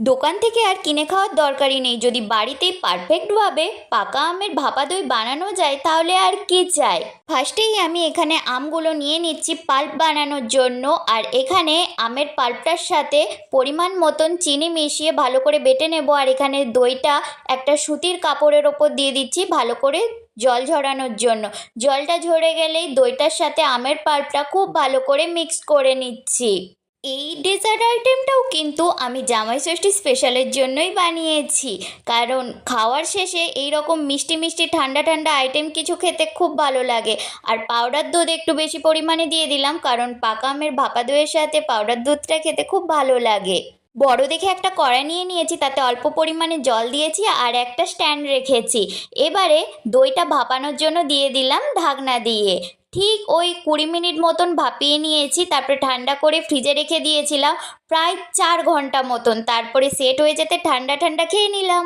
দোকান থেকে আর কিনে খাওয়ার দরকারই নেই। যদি বাড়িতেই পারফেক্টভাবে পাকা আমের ভাপা দই বানানো যায় তাহলে আর কি চাই। ফার্স্টেই আমি এখানে আমগুলো নিয়ে নিচ্ছি পাল্প বানানোর জন্য। আর এখানে আমের পাল্পটার সাথে পরিমাণ মতন চিনি মিশিয়ে ভালো করে বেটে নেব। আর এখানে দইটা একটা সুতির কাপড়ের ওপর দিয়ে দিচ্ছি ভালো করে জল ঝরানোর জন্য। জলটা ঝরে গেলেই দইটার সাথে আমের পাল্পটা খুব ভালো করে মিক্স করে নিচ্ছি। এই ডেজার্ট আইটেমটাও কিন্তু আমি জামাই ষষ্ঠী স্পেশালের জন্যই বানিয়েছি, কারণ খাওয়ার শেষে এই রকম মিষ্টি মিষ্টি ঠান্ডা ঠান্ডা আইটেম কিছু খেতে খুব ভালো লাগে। আর পাউডার দুধ একটু বেশি পরিমাণে দিয়ে দিলাম, কারণ পাকা আমের ভাপা দইয়ের সাথে পাউডার দুধটা খেতে খুব ভালো লাগে। বড় দেখে একটা কড়াই নিয়ে নিয়েছি, তাতে অল্প পরিমাণে জল দিয়েছি আর একটা স্ট্যান্ড রেখেছি। এবারে দইটা ভাপানোর জন্য দিয়ে দিলাম ঢাকনা দিয়ে। ঠিক ওই 20 মিনিট মতন ভাপিয়ে নিয়েছি, তারপরে ঠান্ডা করে ফ্রিজে রেখে দিয়েছিলাম প্রায় 4 ঘন্টা মতন। তারপরে সেট হয়ে যেতে ঠান্ডা ঠান্ডা খেয়ে নিলাম।